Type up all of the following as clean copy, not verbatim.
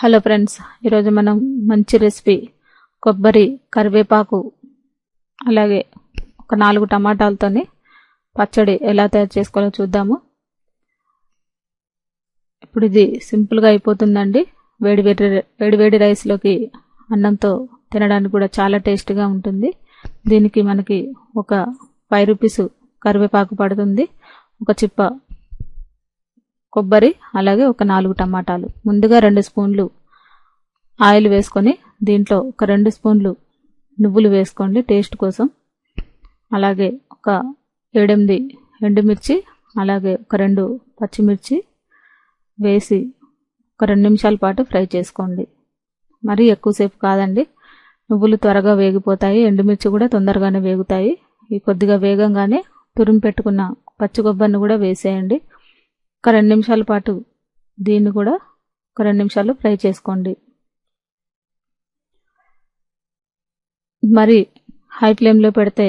Hello friends, ఈరోజు మనం మంచి రెసిపీ కొబ్బరి, కరివేపాకు అలాగే ఒక 4 టమాటాలతోని పచ్చడి ఎలా తయారు చేసుకోవాలో చూద్దాము. ఇప్పుడు ఇది సింపుల్గా అయిపోతుందండి. వేడి రైస్లోకి అన్నంతో తినడానికి కూడా చాలా టేస్టీగా ఉంటుంది. దీనికి మనకి ఒక 5 రూపీస్ కరివేపాకు పడుతుంది, ఒక చిప్ప కొబ్బరి, అలాగే ఒక 4 టమాటాలు. ముందుగా 2 స్పూన్లు ఆయిల్ వేసుకొని దీంట్లో ఒక 2 స్పూన్లు నువ్వులు వేసుకోండి టేస్ట్ కోసం. అలాగే ఒక 7-8 ఎండుమిర్చి, అలాగే ఒక 2 పచ్చిమిర్చి వేసి ఒక 2 నిమిషాల పాటు ఫ్రై చేసుకోండి. మరీ ఎక్కువసేపు కాదండి, నువ్వులు త్వరగా వేగిపోతాయి, ఎండుమిర్చి కూడా తొందరగానే వేగుతాయి. ఈ కొద్దిగా వేగంగానే తురిమి పెట్టుకున్న పచ్చి కొబ్బరిని కూడా వేసేయండి. ఒక 2 నిమిషాల పాటు దీన్ని కూడా ఒక 2 నిమిషాలు ఫ్రై చేసుకోండి. మరి హై ఫ్లేమ్లో పెడితే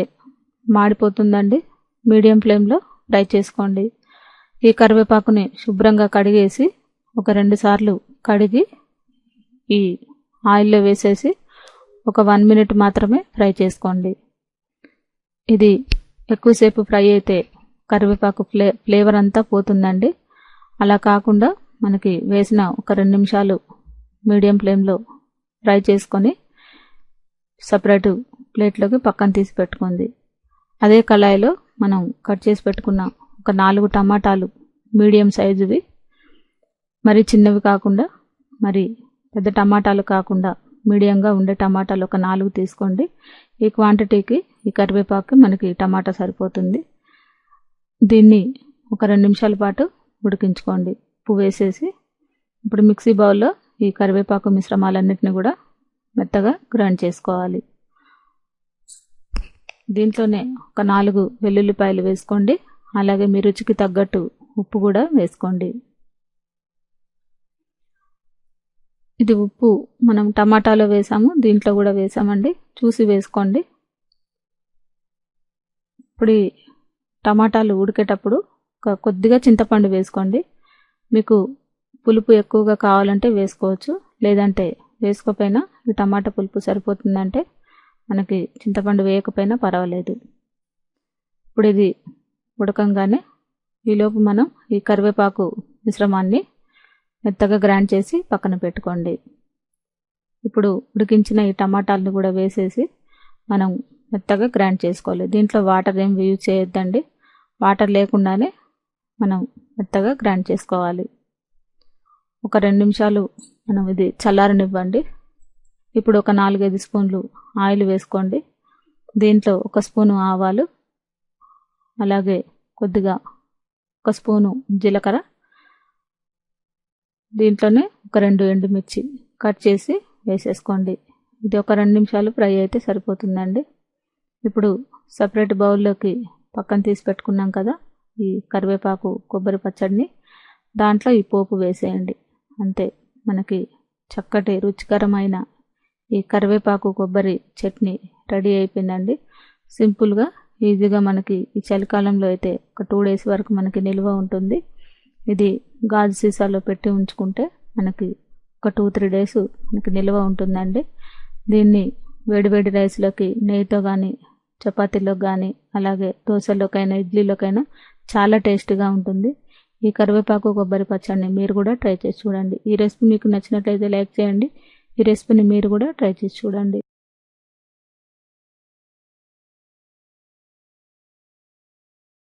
మాడిపోతుందండి, మీడియం ఫ్లేమ్లో ఫ్రై చేసుకోండి. ఈ కరివేపాకుని శుభ్రంగా కడిగేసి ఒక 2 సార్లు కడిగి ఈ ఆయిల్లో వేసేసి ఒక 1 మినిట్ మాత్రమే ఫ్రై చేసుకోండి. ఇది ఎక్కువసేపు ఫ్రై అయితే కరివేపాకు ఫ్లేవర్ అంతా పోతుందండి. అలా కాకుండా మనకి వేసిన ఒక 2 నిమిషాలు మీడియం ఫ్లేమ్లో ఫ్రై చేసుకొని సపరేట్ ప్లేట్లోకి పక్కన తీసి పెట్టుకుంది. అదే కళాయిలో మనం కట్ చేసి పెట్టుకున్న ఒక 4 టమాటాలు మీడియం సైజువి, మరి చిన్నవి కాకుండా మరి పెద్ద టమాటాలు కాకుండా మీడియంగా ఉండే టమాటాలు ఒక 4 తీసుకోండి. ఈ క్వాంటిటీకి ఈ కరివేపాకు మనకి టమాటా సరిపోతుంది. దీన్ని ఒక 2 నిమిషాల పాటు ఉడికించుకోండి. ఉప్పు వేసేసి ఇప్పుడు మిక్సీ బౌల్లో ఈ కరివేపాకు మిశ్రమాలన్నిటిని కూడా మెత్తగా గ్రైండ్ చేసుకోవాలి. దీంట్లోనే ఒక 4 వెల్లుల్లిపాయలు వేసుకోండి. అలాగే మీ రుచికి తగ్గట్టు ఉప్పు కూడా వేసుకోండి. ఇది ఉప్పు మనం టమాటాలో వేసాము, దీంట్లో కూడా వేసామండి, చూసి వేసుకోండి. ఇప్పుడు ఈ టమాటాలు ఉడికేటప్పుడు కొద్దిగా చింతపండు వేసుకోండి. మీకు పులుపు ఎక్కువగా కావాలంటే వేసుకోవచ్చు, లేదంటే వేసుకోకపోయినా ఈ టమాటా పులుపు సరిపోతుందంటే మనకి చింతపండు వేయకపోయినా పర్వాలేదు. ఇప్పుడు ఇది ఉడకంగానే ఈలోపు మనం ఈ కరివేపాకు మిశ్రమాన్ని మెత్తగా గ్రైండ్ చేసి పక్కన పెట్టుకోండి. ఇప్పుడు ఉడికించిన ఈ టమాటాలను కూడా వేసేసి మనం మెత్తగా గ్రైండ్ చేసుకోవాలి. దీంట్లో వాటర్ ఏం యూజ్ చేయొద్దండి, వాటర్ లేకుండానే మనం మెత్తగా గ్రైండ్ చేసుకోవాలి. ఒక 2 నిమిషాలు మనం ఇది చల్లారనివ్వండి. ఇప్పుడు ఒక 4-5 స్పూన్లు ఆయిల్ వేసుకోండి. దీంట్లో ఒక స్పూను ఆవాలు, అలాగే కొద్దిగా ఒక స్పూను జీలకర్ర, దీంట్లోనే ఒక 2 ఎండుమిర్చి కట్ చేసి వేసేసుకోండి. ఇది ఒక 2 నిమిషాలు ఫ్రై అయితే సరిపోతుందండి. ఇప్పుడు సపరేట్ బౌల్లోకి పక్కన తీసి పెట్టుకున్నాం కదా ఈ కరివేపాకు కొబ్బరి పచ్చడిని, దాంట్లో ఈ పోపు వేసేయండి. అంతే, మనకి చక్కటి రుచికరమైన ఈ కరివేపాకు కొబ్బరి చట్నీ రెడీ అయిపోయిందండి. సింపుల్గా ఈజీగా మనకి ఈ చలికాలంలో అయితే ఒక 2 డేస్ వరకు మనకి నిల్వ ఉంటుంది. ఇది గాజు సీసాలో పెట్టి ఉంచుకుంటే మనకి ఒక 2-3 డేస్ మనకి నిల్వ ఉంటుందండి. దీన్ని వేడి రైస్లోకి నెయ్యితో కానీ, చపాతీలోకి కానీ, అలాగే దోశలోకైనా, ఇడ్లీలోకైనా చాలా టేస్టీగా ఉంటుంది. ఈ కరివేపాకు కొబ్బరి పచ్చడిని మీరు కూడా ట్రై చేసి చూడండి. ఈ రెసిపీ మీకు నచ్చినట్లయితే లైక్ చేయండి. ఈ రెసిపీని మీరు కూడా ట్రై చేసి చూడండి.